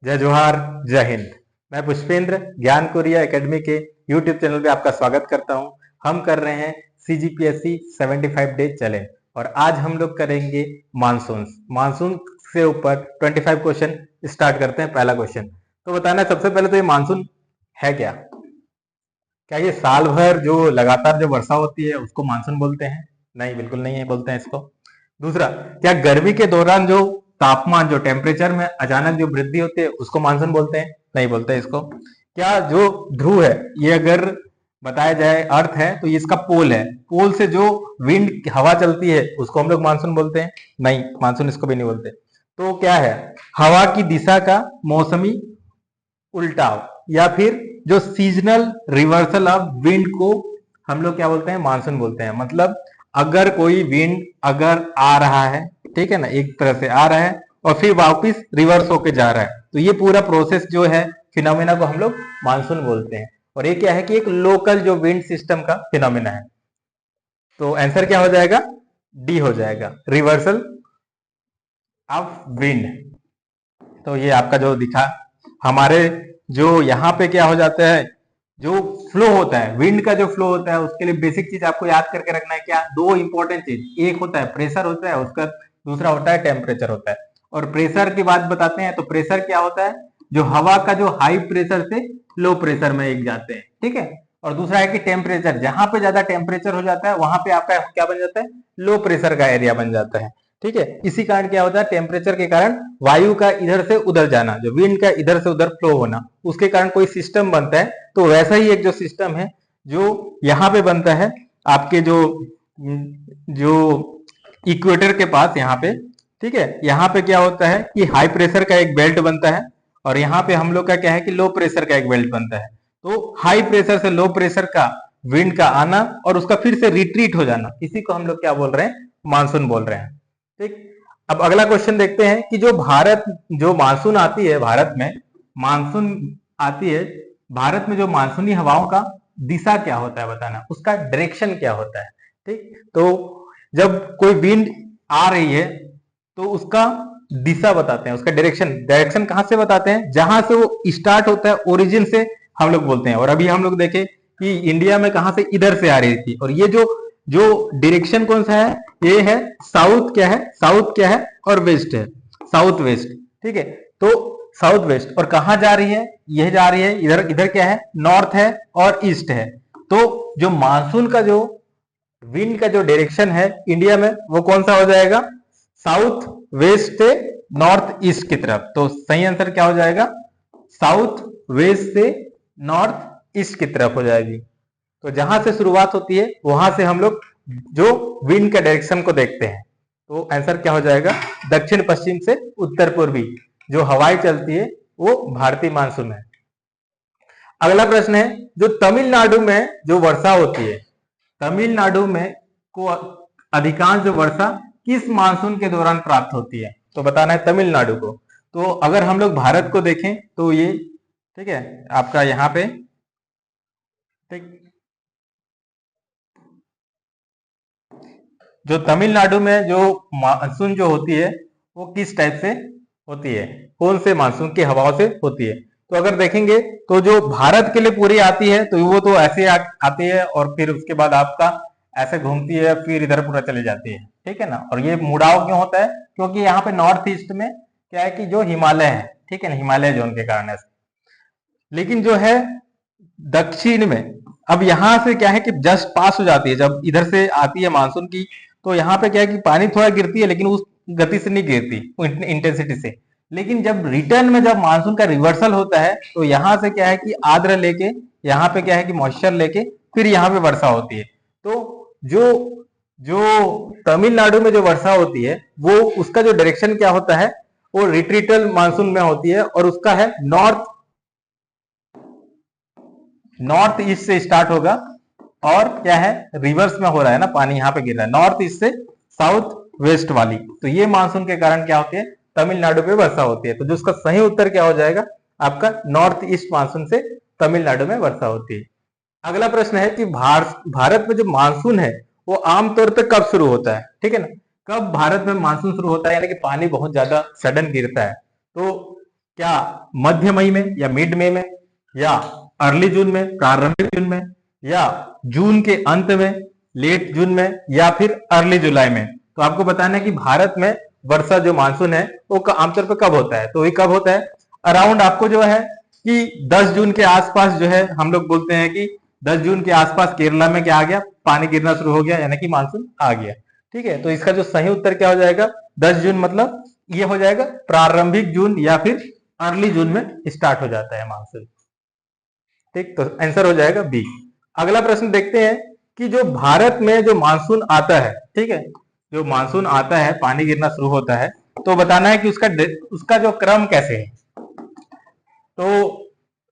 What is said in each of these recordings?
जय जोहार, जय हिंद। मैं पुष्पेंद्र ज्ञान कोरिया एकेडमी के यूट्यूब चैनल पे आपका स्वागत करता हूं। हम कर रहे हैं CGPSC 75 डे चैलेंज और आज हम लोग करेंगे मानसून से ऊपर 25 क्वेश्चन स्टार्ट करते हैं। पहला क्वेश्चन तो बताना है, सबसे पहले तो ये मानसून है क्या? क्या ये साल भर जो लगातार जो वर्षा होती है उसको मानसून बोलते हैं? नहीं, बिल्कुल नहीं है, बोलते हैं इसको। दूसरा, क्या गर्मी के दौरान जो तापमान, जो टेम्परेचर में अचानक जो वृद्धि होती है उसको मानसून बोलते हैं? नहीं बोलते इसको। क्या जो ध्रुव है, ये अगर बताया जाए अर्थ है तो ये इसका पोल है, पोल से जो विंड हवा चलती है उसको हम लोग मानसून बोलते हैं? नहीं, मानसून इसको भी नहीं बोलते। तो क्या है? हवा की दिशा का मौसमी उल्टाव या फिर जो सीजनल रिवर्सल ऑफ विंड को हम लोग क्या बोलते हैं? मानसून बोलते हैं। मतलब अगर कोई विंड अगर आ रहा है, ठीक है ना, एक तरह से आ रहा है और फिर वापस रिवर्स होके जा रहा है, तो ये पूरा प्रोसेस जो है, फिनोमेना को हम लोग मानसून बोलते हैं। और ये क्या है कि एक लोकल जो विंड सिस्टम का फिनोमेना है। तो आंसर क्या हो जाएगा? डी हो जाएगा, रिवर्सल ऑफ विंड। तो ये आपका जो दिखा, हमारे जो यहाँ पे क्या हो जाता है, जो फ्लो होता है, विंड का जो फ्लो होता है, उसके लिए बेसिक चीज आपको याद करके रखना है। क्या? दो इंपॉर्टेंट चीज, एक होता है प्रेशर होता है, उसका दूसरा होता है टेम्परेचर होता है। और प्रेशर की बात बताते हैं तो प्रेशर क्या होता है? जो हवा का जो हाई प्रेशर से लो प्रेशर में एक जाते हैं, ठीक है। और दूसरा है कि टेम्परेचर, जहां पे ज्यादा टेम्परेचर हो जाता है वहां पे आपका क्या बन जाता है? लो प्रेशर का एरिया बन जाता है, ठीक है। इसी कारण क्या होता है? टेम्परेचर के कारण वायु का इधर से उधर जाना, जो विंड का इधर से उधर फ्लो होना, उसके कारण कोई सिस्टम बनता है। तो वैसा ही एक जो सिस्टम है जो यहाँ पे बनता है आपके जो जो इक्वेटर के पास यहाँ पे, ठीक है। यहाँ पे क्या होता है कि हाई प्रेशर का एक बेल्ट बनता है और यहाँ पे हम लोग का क्या है कि लो प्रेशर का एक बेल्ट बनता है। तो हाई प्रेशर से लो प्रेशर का विंड का आना और उसका फिर से रिट्रीट हो जाना, इसी को हम लोग क्या बोल रहे हैं? मानसून बोल रहे हैं, ठीक। अब अगला क्वेश्चन देखते हैं कि जो मानसून आती है भारत में, मानसून आती है भारत में, जो मानसूनी हवाओं का दिशा क्या होता है बताना, उसका डायरेक्शन क्या होता है, ठीक। तो जब कोई विंड आ रही है तो उसका दिशा बताते हैं, उसका डायरेक्शन कहां से बताते हैं? जहां से वो स्टार्ट होता है, ओरिजिन से हम लोग बोलते हैं। और अभी हम लोग देखें कि इंडिया में कहां से? इधर से आ रही थी। और ये जो जो डायरेक्शन कौन सा है? ये है साउथ। क्या है? साउथ क्या है? और वेस्ट है, साउथ वेस्ट, ठीक है। तो साउथ वेस्ट, और कहां जा रही है? यह जा रही है इधर। इधर क्या है? नॉर्थ है और ईस्ट है। तो जो मानसून का जो विंड का जो डायरेक्शन है इंडिया में, वो कौन सा हो जाएगा? साउथ वेस्ट से नॉर्थ ईस्ट की तरफ। तो सही आंसर क्या हो जाएगा? साउथ वेस्ट से नॉर्थ ईस्ट की तरफ हो जाएगी। तो जहां से शुरुआत होती है वहां से हम लोग जो विंड का डायरेक्शन को देखते हैं। तो आंसर क्या हो जाएगा? दक्षिण पश्चिम से उत्तर पूर्वी जो हवाएं चलती है वो भारतीय मानसून है। अगला प्रश्न है, जो तमिलनाडु में जो वर्षा होती है, तमिलनाडु में को अधिकांश जो वर्षा किस मानसून के दौरान प्राप्त होती है? तो बताना है तमिलनाडु को। तो अगर हम लोग भारत को देखें तो ये, ठीक है, आपका यहाँ पे, ठीक, जो तमिलनाडु में जो मानसून जो होती है वो किस टाइप से होती है, कौन से मानसून की हवाओं से होती है? तो अगर देखेंगे तो जो भारत के लिए पूरी आती है तो वो तो ऐसे आती है और फिर उसके बाद आपका ऐसे घूमती है, फिर इधर पूरा चली जाती है, ठीक है ना। और ये मुड़ाव क्यों होता है? क्योंकि यहाँ पे नॉर्थ ईस्ट में क्या है कि जो हिमालय है, ठीक है ना, हिमालय जोन के कारण ऐसे। लेकिन जो है दक्षिण में, अब यहां से क्या है कि जस्ट पास हो जाती है, जब इधर से आती है मानसून की, तो यहाँ पे क्या है कि पानी थोड़ा गिरती है लेकिन उस गति से नहीं गिरती, इंटेंसिटी से। लेकिन जब रिटर्न में जब मानसून का रिवर्सल होता है तो यहाँ से क्या है कि आर्द्र लेके, यहाँ पे क्या है कि मॉइस्चर लेके फिर यहाँ पे वर्षा होती है। तो जो जो तमिलनाडु में जो वर्षा होती है वो, उसका जो डायरेक्शन क्या होता है, वो रिट्रीटल मानसून में होती है और उसका है नॉर्थ ईस्ट से स्टार्ट होगा। और क्या है? रिवर्स में हो रहा है ना, पानी यहाँ पे गिर रहा है नॉर्थ ईस्ट से साउथ वेस्ट वाली। तो ये मानसून के कारण क्या होती है? तमिलनाडु पे वर्षा होती है। तो जो उसका सही उत्तर क्या हो जाएगा आपका? नॉर्थ ईस्ट मानसून से तमिलनाडु में वर्षा होती है। अगला प्रश्न है कि भारत में जो मानसून है वो आमतौर पर कब शुरू होता है, ठीक है ना। कब भारत में मानसून शुरू होता है, यानी कि पानी बहुत ज्यादा सडन गिरता है। तो क्या मध्य मई में या मिड मई में, या अर्ली जून में, प्रारंभिक जून में, या जून के अंत में, लेट जून में, या फिर अर्ली जुलाई में। तो आपको बताना है कि भारत में वर्षा जो मानसून है वो आमतौर पर कब होता है। तो ये कब होता है, अराउंड आपको जो है कि 10 जून के आसपास जो है, हम लोग बोलते हैं कि 10 जून के आसपास केरला में क्या आ गया, पानी गिरना शुरू हो गया, यानी कि मानसून आ गया। ठीक है, तो इसका जो सही उत्तर क्या हो जाएगा, 10 जून मतलब ये हो जाएगा प्रारंभिक जून या फिर अर्ली जून में स्टार्ट हो जाता है मानसून। ठीक, तो आंसर हो जाएगा बी। अगला प्रश्न देखते हैं कि जो भारत में जो मानसून आता है, ठीक है, जो मानसून आता है, पानी गिरना शुरू होता है, तो बताना है कि उसका जो क्रम कैसे है। तो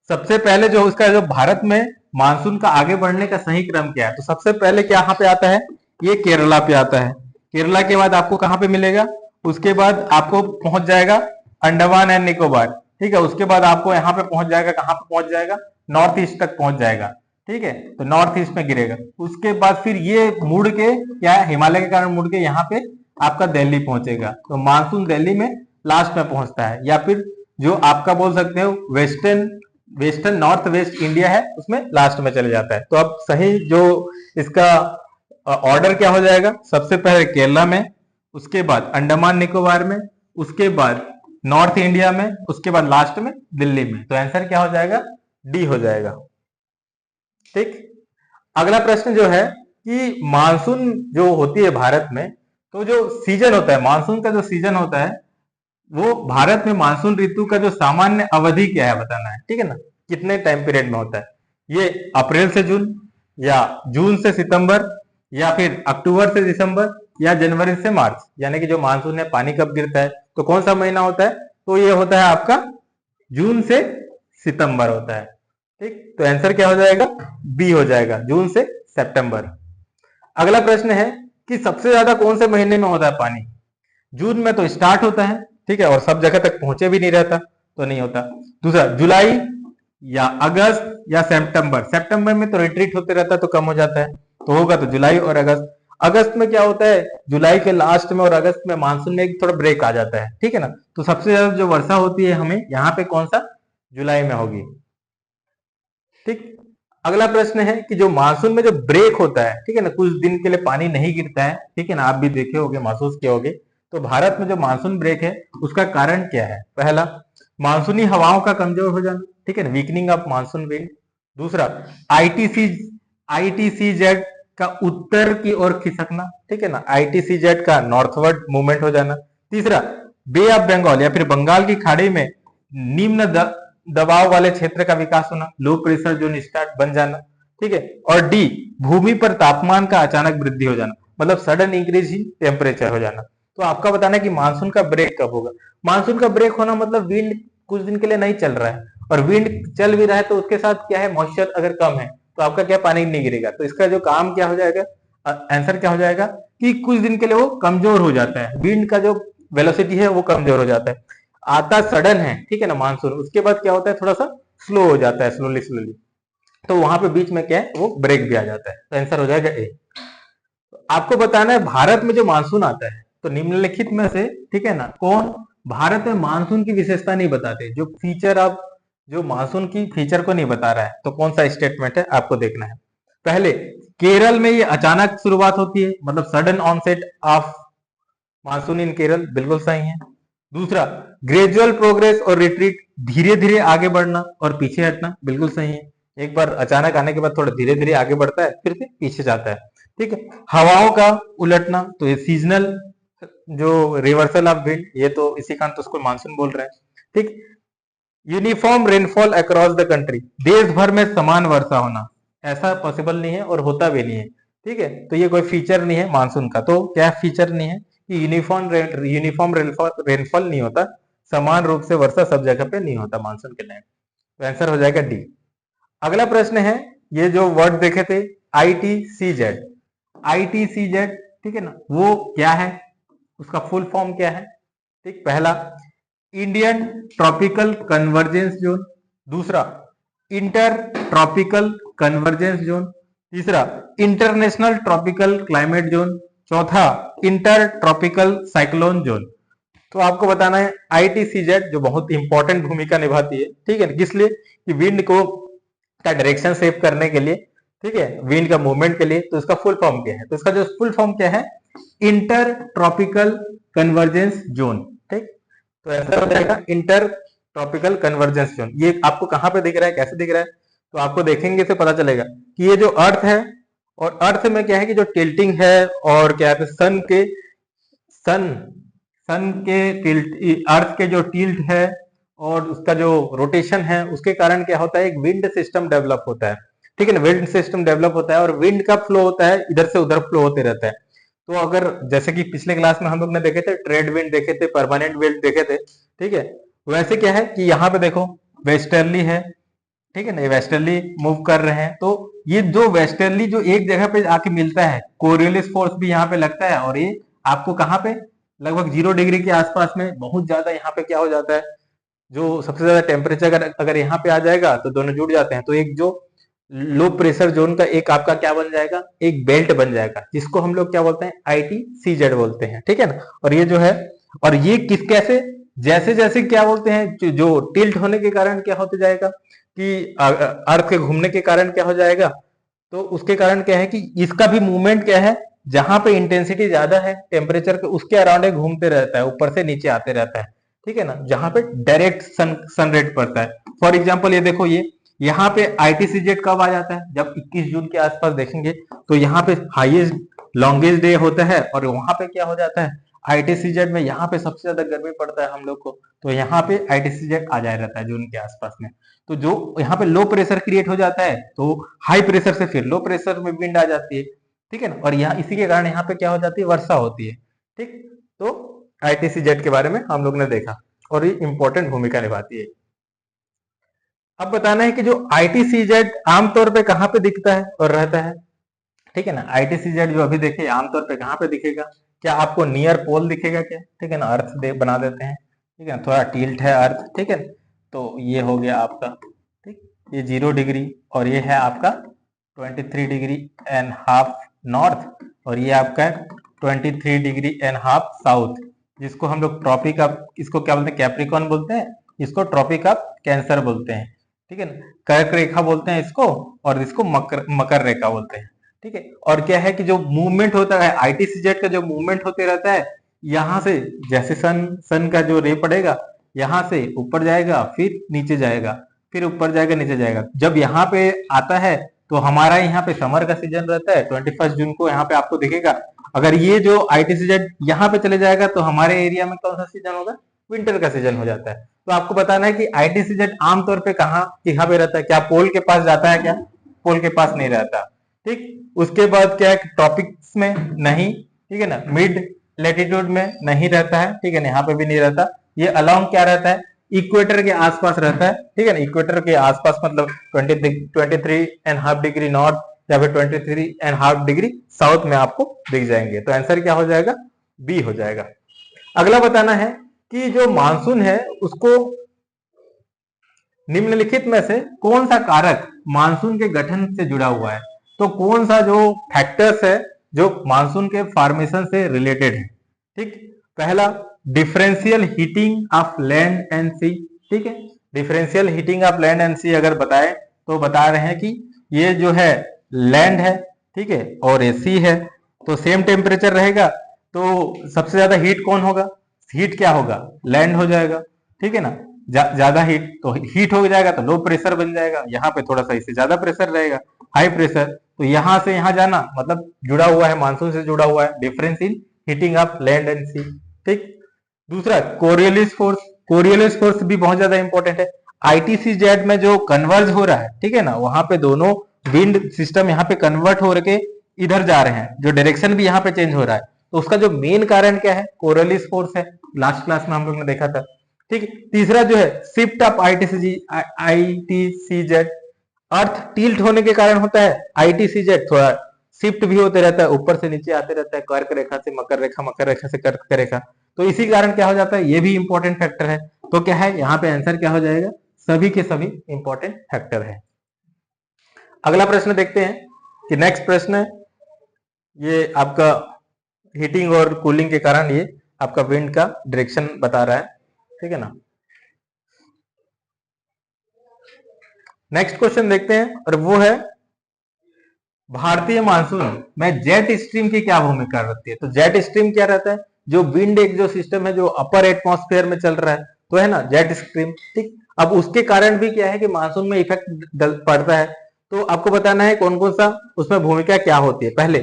सबसे पहले जो उसका जो भारत में मानसून का आगे बढ़ने का सही क्रम क्या है, तो सबसे पहले क्या यहाँ पे आता है, ये केरला पे आता है। केरला के बाद आपको कहाँ पे मिलेगा, उसके बाद आपको पहुंच जाएगा अंडमान एंड निकोबार। ठीक है, उसके बाद आपको यहाँ पे पहुंच जाएगा, कहाँ पे पहुंच जाएगा, नॉर्थ ईस्ट तक पहुंच जाएगा। ठीक है, तो नॉर्थ ईस्ट में गिरेगा। उसके बाद फिर ये मुड़ के क्या है, हिमालय के कारण मुड़ के यहाँ पे आपका दिल्ली पहुंचेगा। तो मानसून दिल्ली में लास्ट में पहुंचता है, या फिर जो आपका बोल सकते हो वेस्टर्न नॉर्थ वेस्ट इंडिया है उसमें लास्ट में चले जाता है। तो अब सही जो इसका ऑर्डर क्या हो जाएगा, सबसे पहले केरला में, उसके बाद अंडमान निकोबार में, उसके बाद नॉर्थ इंडिया में, उसके बाद लास्ट में दिल्ली में। तो आंसर क्या हो जाएगा, डी हो जाएगा। ठीक, अगला प्रश्न जो है कि मानसून जो होती है भारत में, तो जो सीजन होता है, मानसून का जो सीजन होता है, वो भारत में मानसून ऋतु का जो सामान्य अवधि क्या है बताना है। ठीक है ना, कितने टाइम पीरियड में होता है, ये अप्रैल से जून, या जून से सितंबर, या फिर अक्टूबर से दिसंबर, या जनवरी से मार्च। यानी कि जो मानसून है पानी कब गिरता है, तो कौन सा महीना होता है, तो ये होता है आपका जून से सितंबर होता है। ठीक, तो आंसर क्या हो जाएगा, बी हो जाएगा, जून से सितंबर। अगला प्रश्न है कि सबसे ज्यादा कौन से महीने में होता है पानी। जून में तो स्टार्ट होता है, ठीक है, और सब जगह तक पहुंचे भी नहीं रहता, तो नहीं होता। दूसरा, जुलाई या अगस्त या सितंबर। सितंबर में तो रिट्रीट होते रहता है तो कम हो जाता है, तो होगा तो जुलाई और अगस्त। अगस्त में क्या होता है, जुलाई के लास्ट में और अगस्त में मानसून में एक थोड़ा ब्रेक आ जाता है। ठीक है ना, तो सबसे ज्यादा जो वर्षा होती है हमें यहाँ पे कौन सा, जुलाई में होगी। ठीक, अगला प्रश्न है कि जो मानसून में जो ब्रेक होता है, ठीक है ना, कुछ दिन के लिए पानी नहीं गिरता है, ठीक है ना, आप भी देखे होंगे, महसूस किए होंगे। तो भारत में जो मानसून ब्रेक है उसका कारण क्या है, पहला मानसूनी हवाओं का कमजोर हो जाना, ठीक है ना, वीकनिंग ऑफ मानसून विंड। दूसरा, आईटीसी जेट का उत्तर की ओर खिसकना, ठीक है ना, आईटीसी जेट का नॉर्थवर्ड मूवमेंट हो जाना। तीसरा, बे ऑफ बंगाल या फिर बंगाल की खाड़ी में निम्न दबाव वाले क्षेत्र का विकास होना, लो प्रेशर जोन स्टार्ट बन जाना। ठीक है, और डी, भूमि पर तापमान का अचानक वृद्धि हो जाना, मतलब सडन इंक्रीज इन टेम्परेचर हो जाना। तो आपका बताना है कि मानसून का ब्रेक कब होगा। मानसून का ब्रेक होना मतलब विंड कुछ दिन के लिए नहीं चल रहा है, और विंड चल भी रहा है तो उसके साथ क्या है, मॉइस्चर अगर कम है तो आपका क्या, पानी नहीं गिरेगा। तो इसका जो काम क्या हो जाएगा, आंसर क्या हो जाएगा कि कुछ दिन के लिए वो कमजोर हो जाता है, विंड का जो वेलोसिटी है वो कमजोर हो जाता है। आता सडन है, ठीक है ना मानसून, उसके बाद क्या होता है, थोड़ा सा स्लो हो जाता है, स्लोली स्लोली, तो वहां पे बीच में क्या है, वो ब्रेक भी आ जाता है। तो आंसर हो जाएगा ए। आपको बताना है भारत में जो मानसून आता है, तो निम्नलिखित में से, ठीक है ना, कौन भारत में मानसून की विशेषता नहीं बताते, जो फीचर आप जो मानसून की फीचर को नहीं बता रहा है, तो कौन सा स्टेटमेंट है आपको देखना है। पहले, केरल में ये अचानक शुरुआत होती है, मतलब सडन ऑनसेट ऑफ मानसून इन केरल, बिल्कुल सही है। दूसरा, ग्रेजुअल प्रोग्रेस और रिट्रीट, धीरे धीरे आगे बढ़ना और पीछे हटना, बिल्कुल सही है। एक बार अचानक आने के बाद थोड़ा धीरे धीरे आगे बढ़ता है, फिर से पीछे जाता है। ठीक है, हवाओं का उलटना, तो ये सीजनल जो रिवर्सल ऑफ विंड, ये तो इसी कारण तो उसको मानसून बोल रहे हैं। ठीक, uniform rainfall across the country, देश भर में समान वर्षा होना, ऐसा पॉसिबल नहीं है और होता भी नहीं है। ठीक है, तो ये कोई फीचर नहीं है मानसून का। तो क्या फीचर नहीं है कि यूनिफॉर्म रेनफॉल नहीं होता, समान रूप से वर्षा सब जगह पे नहीं होता मानसून के टाइम। तो आंसर हो जाएगा डी। अगला प्रश्न है, ये जो वर्ड देखे थे आईटीसी जेड, आईटीसी जेड, ठीक है ना, वो क्या है, उसका फुल फॉर्म क्या है। ठीक, पहला, इंडियन ट्रॉपिकल कन्वर्जेंस जोन। दूसरा, इंटर ट्रॉपिकल कन्वर्जेंस जोन। तीसरा, इंटरनेशनल ट्रॉपिकल क्लाइमेट जोन। चौथा, इंटर ट्रॉपिकल साइक्लोन जोन। तो आपको बताना है ITCZ जो बहुत इंपॉर्टेंट भूमिका निभाती है, ठीक है, किस लिए कि विंड को का डायरेक्शन सेव करने के लिए, ठीक है, विंड का मूवमेंट के लिए। तो इसका फुल फॉर्म क्या है? तो इसका जो फुल फॉर्म क्या है, इंटर ट्रॉपिकल कन्वर्जेंस जोन, ठीक। तो ऐसा हो जाएगा इंटर ट्रॉपिकल कन्वर्जेंस जोन। ये आपको कहां पे दिख रहा है, कैसे दिख रहा है? तो आपको देखेंगे से पता चलेगा कि ये जो अर्थ है, और अर्थ में क्या है कि जो टिल्टिंग है और क्या है सन सन के टिल्ट, अर्थ के जो टिल्ट है और उसका जो रोटेशन है, उसके कारण क्या होता है, एक विंड सिस्टम डेवलप होता है, ठीक है ना। विंड सिस्टम डेवलप होता है और विंड का फ्लो होता है, इधर से उधर फ्लो होते रहता है। तो अगर जैसे कि पिछले क्लास में हम लोग ने देखे थे, ट्रेड विंड देखे थे, परमानेंट विंड देखे थे, ठीक है। वैसे क्या है कि यहाँ पे देखो वेस्टर्ली है, ठीक है ना, ये वेस्टर्ली मूव कर रहे हैं। तो ये जो वेस्टर्ली जो एक जगह पे आके मिलता है, कोरियोलिस फोर्स भी यहाँ पे लगता है, और ये आपको कहाँ पे लगभग 0 डिग्री के आसपास में बहुत ज्यादा यहाँ पे क्या हो जाता है, जो सबसे ज्यादा टेम्परेचर अगर यहाँ पे आ जाएगा तो दोनों जुड़ जाते हैं। तो एक जो लो प्रेशर जोन का एक आपका क्या बन जाएगा, एक बेल्ट बन जाएगा, जिसको हम लोग क्या बोलते हैं, ITCZ बोलते हैं, ठीक है ना। और ये जो है, और ये किस कैसे, जैसे जैसे क्या बोलते हैं, जो टिल्ट होने के कारण क्या होते जाएगा कि अर्थ के घूमने के कारण क्या हो जाएगा, तो उसके कारण क्या है कि इसका भी मूवमेंट क्या है, जहां पे इंटेंसिटी ज्यादा है टेम्परेचर के, उसके अराउंड घूमते रहता है, ऊपर से नीचे आते रहता है, ठीक है ना, जहां पे डायरेक्ट सन रेट पड़ता है। फॉर एग्जांपल ये देखो, ये यहाँ पे ITCZ कब आ जाता है, जब 21 जून के आसपास देखेंगे तो यहाँ पे हाईएस्ट लॉन्गेस्ट डे होता है, और वहां पे क्या हो जाता है, ITCZ में यहाँ पे सबसे ज्यादा गर्मी पड़ता है हम लोग को, तो यहाँ पे ITCZ आ जाया रहता है जून के आसपास में। तो जो यहाँ पे लो प्रेशर क्रिएट हो जाता है, तो हाई प्रेशर से फिर लो प्रेशर में विंड आ जाती है, ठीक है ना, और यहाँ इसी के कारण यहाँ पे क्या हो जाती है, वर्षा होती है, ठीक। तो ITCZ के बारे में हम लोग ने देखा, और ये इंपॉर्टेंट भूमिका निभाती है। अब बताना है कि जो ITCZ आमतौर पे कहाँ पे दिखता है और रहता है, ठीक है ना। ITCZ जो अभी देखे आमतौर पे कहाँ पे दिखेगा, क्या आपको नियर पोल दिखेगा क्या, ठीक है ना, अर्थ बना देते हैं, ठीक है ना, थोड़ा टिल्ट है अर्थ, ठीक है। तो ये हो गया आपका, ठीक, ये 0 डिग्री, और ये है आपका 23.5 डिग्री नॉर्थ, और ये आपका 23.5 डिग्री साउथ, जिसको हम लोग ट्रॉपिक ऑफ, इसको क्या बोलते हैं, कैप्रिकॉन बोलते हैं, इसको ट्रॉपिक ऑफ कैंसर बोलते हैं, ठीक है ना, कर्क रेखा बोलते हैं इसको, और इसको मकर रेखा बोलते हैं, ठीक है। और क्या है कि जो मूवमेंट होता है ITCZ का, जो मूवमेंट होते रहता है, यहाँ से जैसे सन का जो रे पड़ेगा, यहाँ से ऊपर जाएगा, फिर नीचे जाएगा, फिर ऊपर जाएगा, नीचे जाएगा। जब यहाँ पे आता है तो हमारा यहाँ पे समर का सीजन रहता है, 21 जून को यहाँ पे आपको दिखेगा। अगर ये जो ITCZ यहाँ पे चले जाएगा तो हमारे एरिया में कौन सा सीजन होगा, विंटर का सीजन हो जाता है। तो आपको बताना है कि ITCZ आमतौर पे कहाँ पे रहता है, क्या पोल के पास जाता है क्या, पोल के पास नहीं रहता, ठीक। उसके बाद क्या है, ट्रॉपिक्स में नहीं, ठीक है ना, मिड लेटीट्यूड में नहीं रहता है, ठीक है ना, यहाँ पे भी नहीं रहता। ये अलोंग क्या रहता है, इक्वेटर के आसपास रहता है, ठीक है ना, इक्वेटर के आसपास मतलब 23.5 डिग्री नॉर्थ या फिर 23.5 डिग्री साउथ में आपको दिख जाएंगे। तो आंसर क्या हो जाएगा, बी हो जाएगा। अगला बताना है कि जो मानसून है उसको निम्नलिखित में से कौन सा कारक मानसून के गठन से जुड़ा हुआ है। तो कौन सा जो फैक्टर्स है जो मानसून के फॉर्मेशन से रिलेटेड है, ठीक। पहला, differential heating of land and sea, ठीक है। Differential heating of land and sea अगर बताए तो बता रहे हैं कि ये जो है लैंड है, ठीक है, और ये सी है, तो सेम टेम्परेचर रहेगा, तो सबसे ज्यादा हीट कौन होगा, हीट क्या होगा, लैंड हो जाएगा, ठीक है ना। ज्यादा हीट तो हीट हो जाएगा तो लो प्रेशर बन जाएगा, यहाँ पे थोड़ा सा इससे ज्यादा प्रेशर रहेगा, हाई प्रेशर, तो यहाँ से यहाँ जाना मतलब जुड़ा हुआ है, मानसून से जुड़ा हुआ है, difference in heating of land and sea, ठीक। दूसरा, कोरियोलिस फोर्स, कोरियोलिस फोर्स भी बहुत ज्यादा इंपॉर्टेंट है। ITCZ में जो कन्वर्ज हो रहा है, ठीक है ना, वहां पे दोनों विंड सिस्टम यहाँ पे कन्वर्ट हो रहे इधर जा रहे हैं, जो डायरेक्शन भी यहाँ पे चेंज हो रहा है, तो उसका जो मेन कारण क्या है, कोरियोलिस फोर्स है, लास्ट क्लास में हम लोग ने देखा था, ठीक। तीसरा जो है shift of ITCZ, earth tilt होने के कारण होता है, ITCZ थोड़ा शिफ्ट भी होते रहता है, ऊपर से नीचे आते रहता है, कर्क रेखा से मकर रेखा, मकर रेखा से कर्क रेखा, तो इसी कारण क्या हो जाता है, ये भी इंपॉर्टेंट फैक्टर है। तो क्या है, यहाँ पे आंसर क्या हो जाएगा, सभी के सभी इंपॉर्टेंट फैक्टर है। अगला प्रश्न देखते हैं कि नेक्स्ट प्रश्न है, ये आपका हीटिंग और कूलिंग के कारण ये आपका विंड का डायरेक्शन बता रहा है, ठीक है ना। नेक्स्ट क्वेश्चन देखते हैं, और वो है भारतीय मानसून में जेट स्ट्रीम की क्या भूमिका रहती है। तो जेट स्ट्रीम क्या रहता है, जो विंड एक जो सिस्टम है जो अपर एटमॉस्फेयर में चल रहा है, तो है ना जेट स्ट्रीम, ठीक। अब उसके कारण भी क्या है कि मानसून में इफेक्ट पड़ता है। तो आपको बताना है कौन कौन सा उसमें भूमिका क्या होती है। पहले,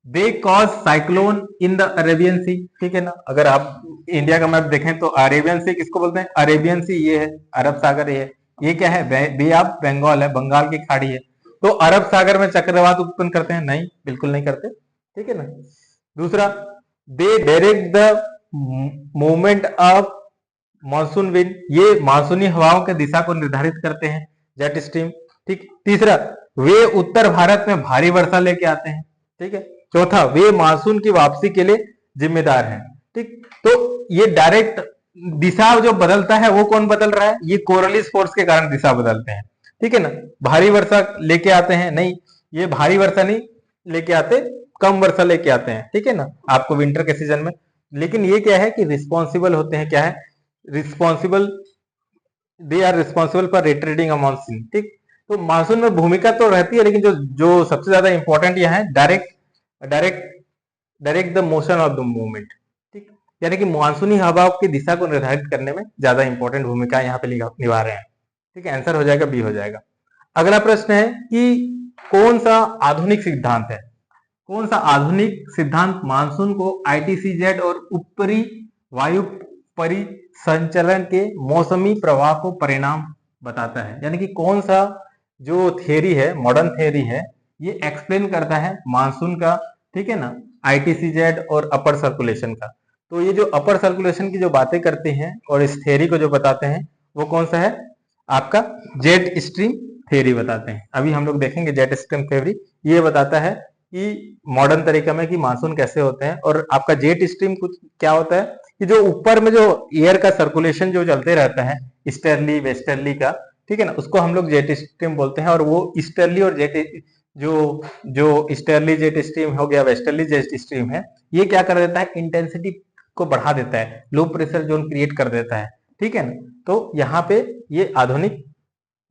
they cause cyclone in the Arabian sea, ठीक है ना। अगर आप इंडिया का मैप देखें तो अरेबियन सी किसको बोलते हैं, अरेबियन सी ये है, अरब सागर ये क्या है, बे ऑफ बंगाल है, बंगाल की खाड़ी है। तो अरब सागर में चक्रवात उत्पन्न करते हैं, नहीं, बिल्कुल नहीं करते, ठीक है ना। दूसरा, they direct the movement of monsoon wind, ये मानसूनी हवाओं के दिशा को निर्धारित करते हैं, जेट स्ट्रीम, ठीक। तीसरा, वे उत्तर भारत में भारी वर्षा लेके आते हैं, ठीक है। चौथा, वे मानसून की वापसी के लिए जिम्मेदार हैं, ठीक। तो ये डायरेक्ट दिशा जो बदलता है वो कौन बदल रहा है, ये कोरलिस फोर्स के कारण दिशा बदलते हैं, ठीक है ना। भारी वर्षा लेके आते हैं, नहीं, ये भारी वर्षा नहीं लेके आते, कम वर्षा लेके आते हैं, ठीक है ना, आपको विंटर के सीजन में। लेकिन ये क्या है कि रिस्पॉन्सिबल होते हैं, क्या है, responsible, they are responsible for retreating a monsoon, ठीक। तो मानसून में भूमिका तो रहती है, लेकिन जो जो सबसे ज्यादा इंपॉर्टेंट यह है direct direct direct the motion of the movement, ठीक। यानी कि मानसूनी हवाओं की दिशा को निर्धारित करने में ज्यादा इंपॉर्टेंट भूमिका यहाँ पे निभा रहे हैं, ठीक है। आंसर हो जाएगा बी हो जाएगा। अगला प्रश्न है कि कौन सा आधुनिक सिद्धांत है, कौन सा आधुनिक सिद्धांत मानसून को आईटीसीजेड और ऊपरी वायु परिसंचलन के मौसमी प्रवाह को परिणाम बताता है। यानी कि कौन सा जो थियरी है, मॉडर्न थियरी है, ये एक्सप्लेन करता है मानसून का, ठीक है ना, आईटीसीजेड और अपर सर्कुलेशन का। तो ये जो अपर सर्कुलेशन की जो बातें करते हैं और इस थियरी को जो बताते हैं वो कौन सा है, आपका जेट स्ट्रीम थियरी बताते हैं। अभी हम लोग देखेंगे जेट स्ट्रीम थियरी, ये बताता है कि मॉडर्न तरीका में कि मानसून कैसे होते हैं। और आपका जेट स्ट्रीम कुछ क्या होता है कि जो ऊपर में जो एयर का सर्कुलेशन जो चलते रहता है, ईस्टर्ली वेस्टर्ली का, ठीक है ना, उसको हम लोग जेट स्ट्रीम बोलते हैं। और वो ईस्टर्ली और जेट जो जो ईस्टर्ली जेट स्ट्रीम हो गया, वेस्टर्ली जेट स्ट्रीम है, ये क्या कर देता है, इंटेंसिटी को बढ़ा देता है, लो प्रेशर जोन क्रिएट कर देता है, ठीक है ना। तो यहाँ पे ये आधुनिक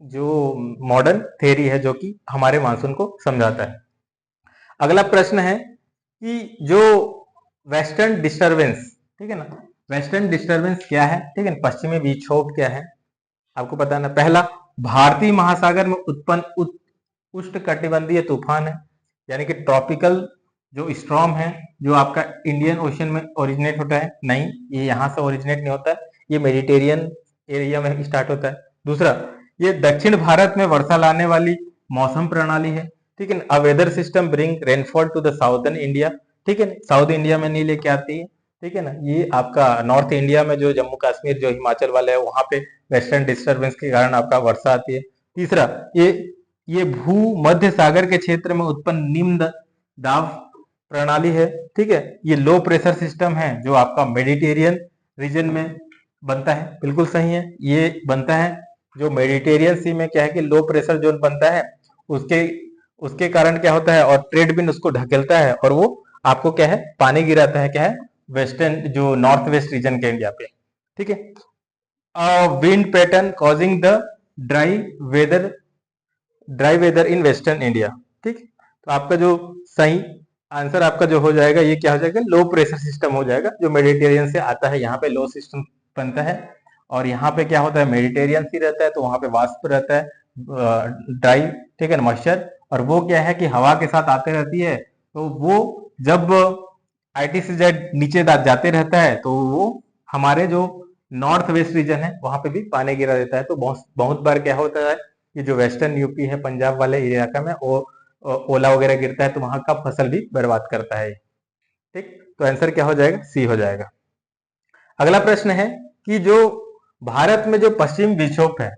जो मॉडर्न थ्योरी है जो कि हमारे मानसून को समझाता है। अगला प्रश्न है कि जो वेस्टर्न डिस्टरबेंस, ठीक है ना, वेस्टर्न डिस्टरबेंस क्या है, ठीक है, पश्चिमी विक्षोभ क्या है, आपको पता ना। पहला, भारतीय महासागर में उत्पन्न उष्णकटिबंधीय तूफान है, यानी कि ट्रॉपिकल जो स्टॉर्म है, जो आपका इंडियन ओशन में ओरिजिनेट होता है, नहीं, ये यहाँ से ओरिजिनेट नहीं होता है, ये मेडिटेरियन एरिया में स्टार्ट होता है। दूसरा, ये दक्षिण भारत में वर्षा लाने वाली मौसम प्रणाली है, ठीक है। A weather system bring rainfall to the southern India, ठीक है, साउथ इंडिया में नहीं लेके आती है, ठीक है ना। ये आपका नॉर्थ इंडिया में जो जम्मू कश्मीर जो हिमाचल वाले है वहां पे वेस्टर्न डिस्टर्बेंस के कारण आपका वर्षा आती है। तीसरा, ये भू मध्य सागर के क्षेत्र में उत्पन्न निम्न दाब प्रणाली है, ठीक है। ये लो प्रेशर सिस्टम है जो आपका मेडिटेरियन रीजन में बनता है, बिल्कुल सही है, ये बनता है जो मेडिटेरियन सी में क्या है कि लो प्रेशर जोन बनता है, उसके उसके कारण क्या होता है, और ट्रेड विंड उसको ढकेलता है और वो आपको क्या है, पानी गिराता है, क्या है, वेस्टर्न जो नॉर्थ वेस्ट रीजन के इंडिया पे, ठीक है। Wind pattern causing the dry weather in western India, ठीक। तो आपका जो सही आंसर आपका जो हो जाएगा, ये क्या हो जाएगा, लो प्रेशर सिस्टम हो जाएगा, जो मेडिटेरियन से आता है, यहाँ पे लो सिस्टम बनता है। और यहाँ पे क्या होता है, मेडिटेरियन सी रहता है, तो वहां पे वाष्प रहता है, ड्राई, ठीक है ना, मॉइस्चर। और वो क्या है कि हवा के साथ आते रहती है, तो वो जब आईटीसीजेड नीचे जाते रहता है, तो वो हमारे जो नॉर्थ वेस्ट रीजन है वहां पे भी पानी गिरा देता है। तो बहुत बार क्या होता है कि जो वेस्टर्न यूपी है, पंजाब वाले इलाका में ओला वगैरह गिरता है, तो वहां का फसल भी बर्बाद करता है, ठीक। तो आंसर क्या हो जाएगा, सी हो जाएगा। अगला प्रश्न है कि जो भारत में जो पश्चिम विक्षोभ है,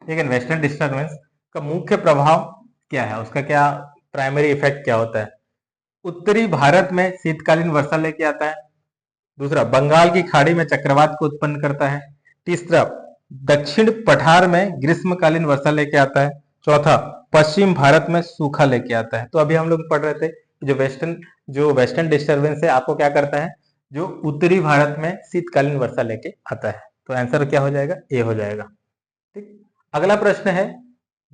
ठीक है, वेस्टर्न डिस्टर्बेंस का मुख्य प्रभाव क्या है, उसका क्या प्राइमरी इफेक्ट क्या होता है। उत्तरी भारत में शीतकालीन वर्षा लेके आता है। दूसरा, बंगाल की खाड़ी में चक्रवात को उत्पन्न करता है। तीसरा, दक्षिण पठार में ग्रीष्मकालीन वर्षा लेके आता है। चौथा, पश्चिम भारत में सूखा लेके आता है। तो अभी हम लोग पढ़ रहे थे जो वेस्टर्न डिस्टर्बेंस है आपको क्या करता है, जो उत्तरी भारत में शीतकालीन वर्षा लेके आता है। तो आंसर क्या हो जाएगा, ए हो जाएगा। ठीक, अगला प्रश्न है,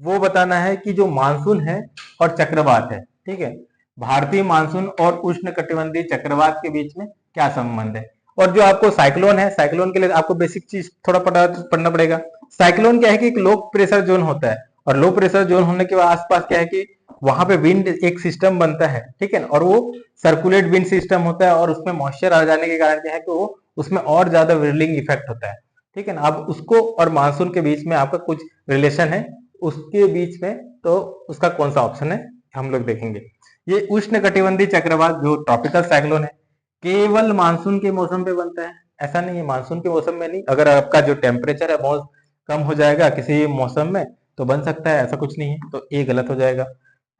वो बताना है कि जो मानसून है और चक्रवात है, ठीक है, भारतीय मानसून और उष्णकटिबंधीय चक्रवात के बीच में क्या संबंध है। और जो आपको साइक्लोन है, साइक्लोन के लिए आपको बेसिक चीज थोड़ा पढ़ना पड़ेगा। साइक्लोन क्या है कि एक लो प्रेशर जोन होता है, और लो प्रेशर जोन होने के आसपास क्या है कि वहां पे विंड एक सिस्टम बनता है, ठीक है, और वो सर्कुलेट विंड सिस्टम होता है, और उसमें मॉइस्चर आ जाने के कारण क्या है कि वो उसमें और ज्यादा विरलिंग इफेक्ट होता है, ठीक है ना। अब उसको और मानसून के बीच में आपका कुछ रिलेशन है, उसके बीच में तो उसका कौन सा ऑप्शन है हम लोग देखेंगे। ये उष्णकटिबंधीय चक्रवात जो ट्रॉपिकल साइक्लोन है, केवल मानसून के मौसम पे बनता है, ऐसा नहीं है, मानसून के मौसम में नहीं। अगर आपका जो टेम्परेचर है बहुत कम हो जाएगा किसी मौसम में तो बन सकता है, ऐसा कुछ नहीं है, तो ये गलत हो जाएगा।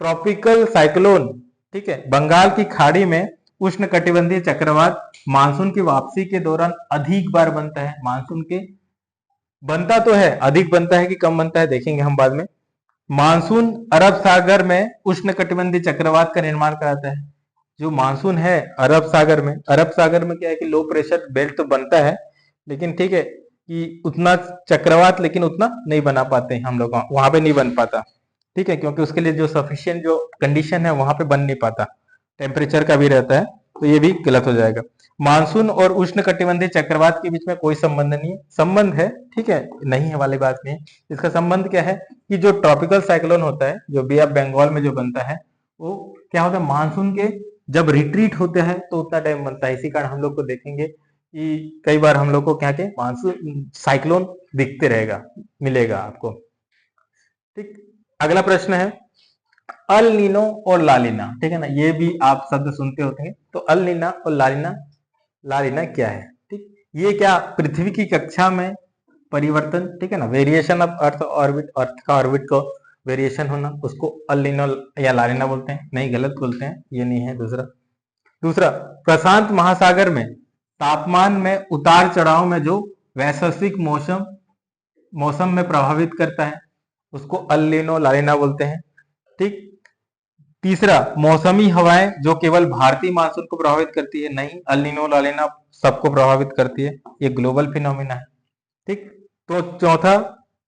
ट्रॉपिकल साइक्लोन, ठीक है, बंगाल की खाड़ी में उष्णकटिबंधीय चक्रवात मानसून की वापसी के दौरान अधिक बार बनता है। मानसून के बनता तो है, अधिक बनता है कि कम बनता है देखेंगे हम बाद में। मानसून अरब सागर में उष्णकटिबंधीय चक्रवात का निर्माण कराता है। जो मानसून है अरब सागर में, अरब सागर में क्या है कि लो प्रेशर बेल्ट तो बनता है, लेकिन ठीक है कि उतना चक्रवात लेकिन उतना नहीं बना पाते हैं हम लोग, वहां पे नहीं बन पाता, ठीक है, क्योंकि उसके लिए जो सफिशियंट जो कंडीशन है वहां पे बन नहीं पाता, टेम्परेचर का भी रहता है, तो ये भी गलत हो जाएगा। मानसून और उष्णकटिबंधीय चक्रवात के बीच में कोई संबंध नहीं है, संबंध है, ठीक है, नहीं है वाली बात नहीं है। इसका संबंध क्या है कि जो ट्रॉपिकल साइक्लोन होता है, जो बे ऑफ बंगाल में जो बनता है, वो क्या होता है, मानसून के जब रिट्रीट होते हैं तो उतना टाइम बनता है। इसी कारण हम लोग को देखेंगे कि कई बार हम लोग को क्या के मानसून साइक्लोन दिखते रहेगा, मिलेगा आपको। ठीक, अगला प्रश्न है अल नीनो और लालिना, ठीक है ना, ये भी आप शब्द सुनते होते हैं। तो अल नीना और लालिना, लालिना क्या है, ठीक, ये क्या पृथ्वी की कक्षा में परिवर्तन, ठीक है ना, वेरिएशन ऑफ अर्थ ऑर्बिट, अर्थ का ऑर्बिट को वेरिएशन होना, उसको अल नीनो या लालिना बोलते हैं। नहीं, गलत बोलते हैं, ये नहीं है। दूसरा दूसरा प्रशांत महासागर में तापमान में उतार चढ़ाव में जो वैश्विक मौसम मौसम में प्रभावित करता है उसको अल नीनो लालिना बोलते हैं। ठीक, तीसरा मौसमी हवाएं जो केवल भारतीय मानसून को प्रभावित करती है, नहीं, अल नीनो लालिना सबको प्रभावित करती है, ये ग्लोबल फिनोमिना है। ठीक, तो चौथा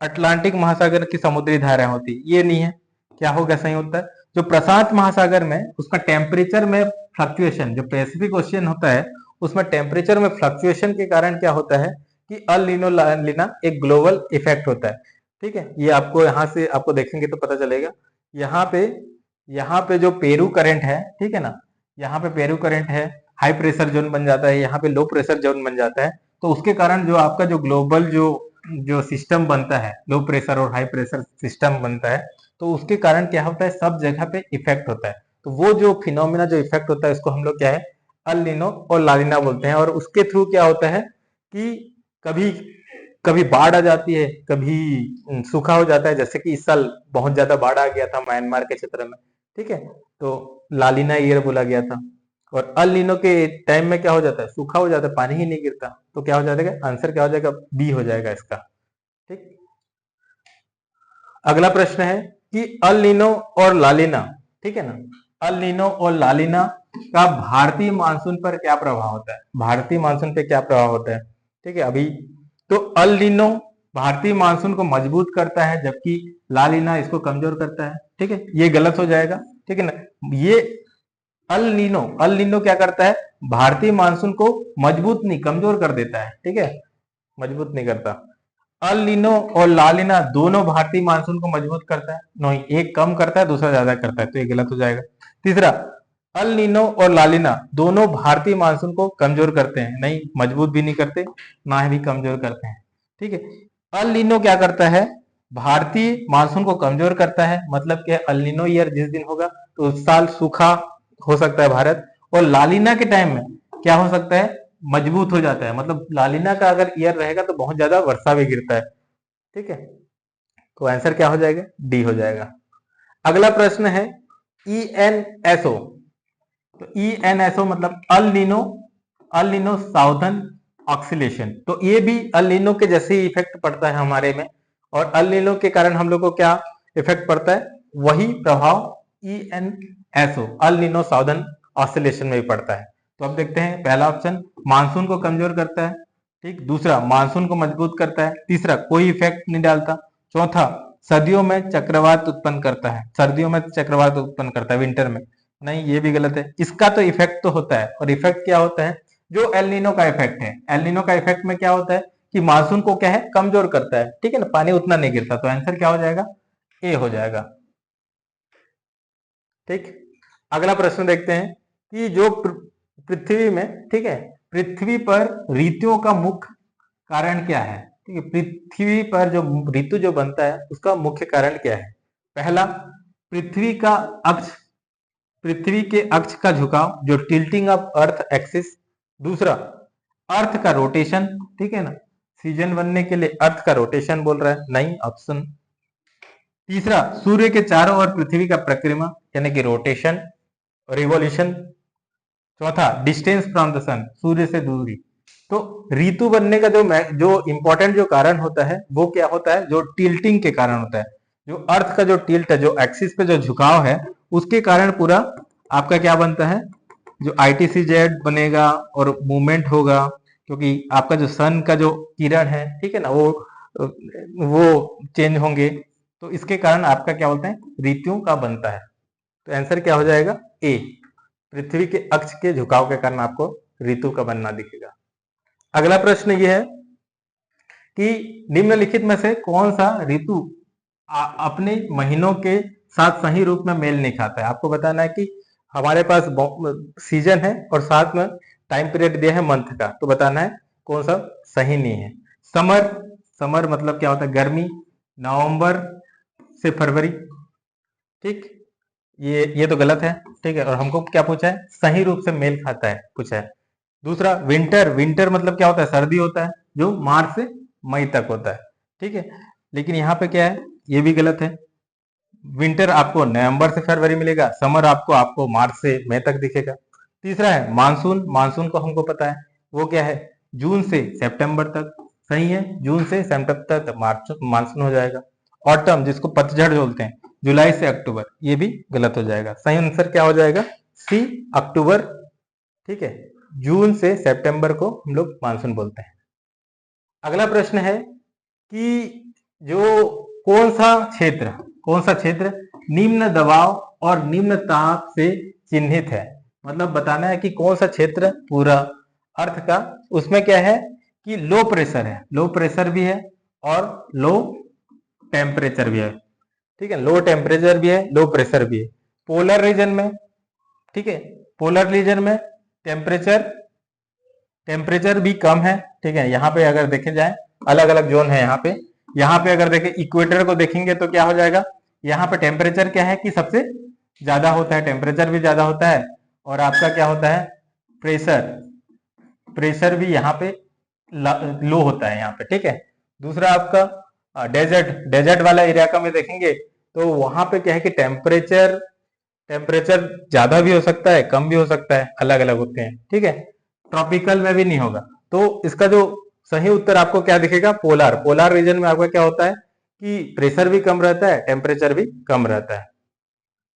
अटलांटिक महासागर की समुद्री धाराएं होती है, ये नहीं है, क्या होगा सही उत्तर। जो प्रशांत महासागर में उसका टेम्परेचर में फ्लक्चुएशन, जो पैसिफिक ओशियन होता है उसमें टेम्परेचर में फ्लक्चुएशन के कारण क्या होता है कि अल नीनो लालिना एक ग्लोबल इफेक्ट होता है। ठीक है, ये आपको यहाँ से आपको देखेंगे तो पता चलेगा। यहाँ पे जो पेरू करंट है, ठीक है ना, यहाँ पे पेरू करंट है, हाई प्रेशर जोन बन जाता है, यहाँ पे लो प्रेशर जोन बन जाता है, तो उसके कारण जो आपका जो ग्लोबल जो जो सिस्टम बनता है, लो प्रेशर और हाई प्रेशर सिस्टम बनता है, तो उसके कारण क्या होता है, सब जगह पे इफेक्ट होता है। तो वो जो फिनोमिना जो इफेक्ट होता है उसको हम लोग क्या है, अल नीनो और लालिना बोलते हैं। और उसके थ्रू क्या होता है कि कभी कभी बाढ़ आ जाती है, कभी सूखा हो जाता है, जैसे कि इस साल बहुत ज्यादा बाढ़ आ गया था म्यांमार के क्षेत्र में, ठीक है, तो लालिना ईयर बोला गया था। और अल नीनो के टाइम में क्या हो जाता है, सूखा हो जाता है, पानी ही नहीं गिरता, तो क्या हो जाएगा, आंसर क्या हो जाएगा, बी हो जाएगा इसका। ठीक, अगला प्रश्न है कि अल नीनो और लालिना, ठीक है ना, अल नीनो और लालिना का भारतीय मानसून पर क्या प्रभाव होता है, भारतीय मानसून पे क्या प्रभाव होता है। ठीक है, अभी तो अल नीनो भारतीय मानसून को मजबूत करता है, जबकि लालिना इसको कमजोर करता है। ठीक है, ये गलत हो जाएगा, ठीक है ना। ये अल नीनो क्या करता है, भारतीय मानसून को मजबूत नहीं कमजोर कर देता है, ठीक है, मजबूत नहीं करता। अल नीनो और लालिना दोनों भारतीय मानसून को मजबूत करता है, नहीं, एक कम करता है दूसरा ज्यादा करता है, तो ये गलत हो जाएगा। तीसरा, अल नीनो और लालिना दोनों भारतीय मानसून को कमजोर करते हैं, नहीं, मजबूत भी नहीं करते ना ही भी कमजोर करते हैं। ठीक है, अल नीनो क्या करता है, भारतीय मानसून को कमजोर करता है, मतलब कि अल नीनो ईयर जिस दिन होगा तो उस साल सूखा हो सकता है भारत, और लालिना के टाइम में क्या हो सकता है, मजबूत हो जाता है, मतलब लालिना का अगर ईयर रहेगा तो बहुत ज्यादा वर्षा भी गिरता है। ठीक है, तो आंसर क्या हो जाएगा, डी हो जाएगा। अगला प्रश्न है ईएनएसओ। तो ईएनएसओ मतलब अल नीनो साउदर्न ऑक्सीलेशन, तो ये भी अल नीनो के जैसे ही इफेक्ट पड़ता है हमारे में, और अल नीनो के कारण हम लोग को क्या इफेक्ट पड़ता है, वही प्रभाव ईएनएसओ अल नीनो साउदर्न ऑक्सीलेशन में भी पड़ता है। तो अब देखते हैं पहला ऑप्शन मानसून को कमजोर करता है, ठीक। दूसरा मानसून को मजबूत करता है। तीसरा कोई इफेक्ट नहीं डालता। चौथा सर्दियों में चक्रवात उत्पन्न करता है, सर्दियों में चक्रवात उत्पन्न करता है, विंटर में नहीं, ये भी गलत है। इसका तो इफेक्ट तो होता है, और इफेक्ट क्या होता है, जो एल नीनो का इफेक्ट है। एल नीनो का इफेक्ट में क्या होता है कि मानसून को क्या है, कमजोर करता है, ठीक है ना, पानी उतना नहीं गिरता। तो आंसर क्या हो जाएगा, ए हो जाएगा, ठीक। अगला प्रश्न देखते हैं कि जो पृथ्वी में, ठीक है, पृथ्वी पर ऋतुओं का मुख्य कारण क्या है, ठीक है। पृथ्वी पर जो ऋतु जो बनता है उसका मुख्य कारण क्या है। पहला, पृथ्वी का अक्ष, पृथ्वी के अक्ष का झुकाव, जो टिल्टिंग ऑफ अर्थ एक्सिस। दूसरा, अर्थ का रोटेशन, ठीक है ना, सीजन बनने के लिए अर्थ का रोटेशन बोल रहा है, नहीं ऑप्शन। तीसरा, सूर्य के चारों ओर पृथ्वी का परिक्रमा यानी कि रोटेशन, रिवॉल्यूशन। चौथा, डिस्टेंस फ्रॉम द सन, सूर्य से दूरी। तो ऋतु बनने का जो इंपॉर्टेंट जो कारण होता है वो क्या होता है, जो टिल्टिंग के कारण होता है। जो अर्थ का जो टिल्ट है, जो एक्सिस पे जो झुकाव है, उसके कारण पूरा आपका क्या बनता है, जो ITCZ बनेगा और मूवमेंट होगा, क्योंकि आपका जो सन का जो किरण है, ठीक है ना, वो चेंज होंगे। तो इसके कारण आपका क्या बोलते हैं, ऋतुओं का बनता है। तो आंसर क्या हो जाएगा, ए। पृथ्वी के अक्ष के झुकाव के कारण आपको ऋतु का बनना दिखेगा। अगला प्रश्न यह है कि निम्नलिखित में से कौन सा ऋतु अपने महीनों के साथ सही रूप में मेल नहीं खाता है। आपको बताना है कि हमारे पास सीजन है और साथ में टाइम पीरियड दिया है मंथ का, तो बताना है कौन सा सही नहीं है। समर, समर मतलब क्या होता है, गर्मी, नवंबर से फरवरी, ठीक। ये तो गलत है, ठीक है। और हमको क्या पूछा है, सही रूप से मेल खाता है पूछा है। दूसरा, विंटर, विंटर मतलब क्या होता है, सर्दी होता है, जो मार्च से मई तक होता है, ठीक है। लेकिन यहाँ पे क्या है, ये भी गलत है। विंटर आपको नवंबर से फरवरी मिलेगा, समर आपको मार्च से मई तक दिखेगा। तीसरा है मानसून, मानसून को हमको पता है वो क्या है, जून से सितंबर तक, सही है, जून से सितंबर तक मानसून हो जाएगा। ऑटम, जिसको पतझड़ बोलते हैं, जुलाई से अक्टूबर, ये भी गलत हो जाएगा। सही आंसर क्या हो जाएगा, सी, अक्टूबर, ठीक है। जून से सितंबर को हम लोग मानसून बोलते हैं। अगला प्रश्न है कि जो कौन सा क्षेत्र निम्न दबाव और निम्न ताप से चिन्हित है। मतलब बताना है कि कौन सा क्षेत्र पूरा अर्थ का, उसमें क्या है कि लो प्रेशर है, लो प्रेशर भी है और लो टेम्परेचर भी है, ठीक है। लो टेम्परेचर भी है, लो प्रेशर भी है। पोलर रीजन में, ठीक है, पोलर रीजन में टेम्परेचर भी कम है, ठीक है। यहाँ पे अगर देखे जाए अलग अलग जोन है यहाँ पे अगर देखें इक्वेटर को देखेंगे तो क्या हो जाएगा, यहाँ पे टेम्परेचर क्या है कि सबसे ज्यादा होता है, टेम्परेचर भी ज्यादा होता है। और आपका क्या होता है, प्रेशर भी यहाँ पे लो होता है यहाँ पे, ठीक है। दूसरा आपका डेजर्ट वाला एरिया का में देखेंगे तो वहां पे क्या है कि टेम्परेचर ज्यादा भी हो सकता है, कम भी हो सकता है, अलग अलग होते हैं, ठीक है। ट्रॉपिकल में भी नहीं होगा। तो इसका जो सही उत्तर आपको क्या दिखेगा, पोलर रीजन में आपका क्या होता है कि प्रेशर भी कम रहता है, टेम्परेचर भी कम रहता है।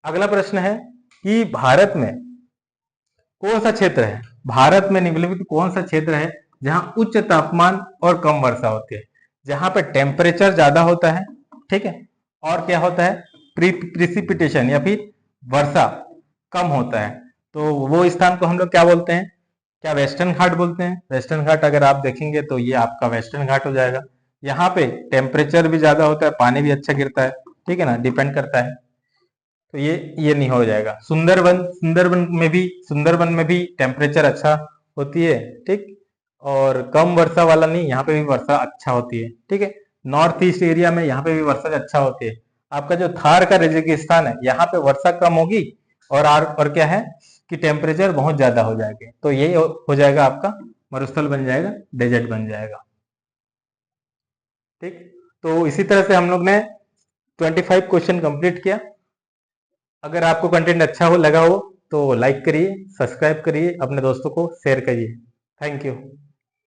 अगला प्रश्न है कि भारत में कौन सा क्षेत्र है, भारत में निम्नलिखित कौन सा क्षेत्र है जहां उच्च तापमान और कम वर्षा होती है, जहां पे टेम्परेचर ज्यादा होता है, ठीक है, और क्या होता है, प्रिसिपिटेशन या फिर वर्षा कम होता है। तो वो स्थान को हम लोग क्या बोलते हैं, क्या वेस्टर्न घाट बोलते हैं। वेस्टर्न घाट अगर आप देखेंगे तो ये आपका वेस्टर्न घाट हो जाएगा। यहाँ पे टेम्परेचर भी ज्यादा होता है, पानी भी अच्छा गिरता है, ठीक है ना, डिपेंड करता है। तो ये नहीं हो जाएगा। सुंदरबन में भी टेम्परेचर अच्छा होती है, ठीक। और कम वर्षा वाला नहीं, यहाँ पे भी वर्षा अच्छा होती है, ठीक है। नॉर्थ ईस्ट एरिया में यहाँ पे भी वर्षा अच्छा होती है। आपका जो थार का रेगिस्तान है यहाँ पे वर्षा कम होगी और क्या है कि टेम्परेचर बहुत ज्यादा हो जाएगा। तो ये हो जाएगा आपका मरुस्थल बन जाएगा, डेजर्ट बन जाएगा, ठीक। तो इसी तरह से हम लोग ने 25 क्वेश्चन कंप्लीट किया। अगर आपको कंटेंट अच्छा लगा हो तो लाइक करिए, सब्सक्राइब करिए, अपने दोस्तों को शेयर करिए। Thank you.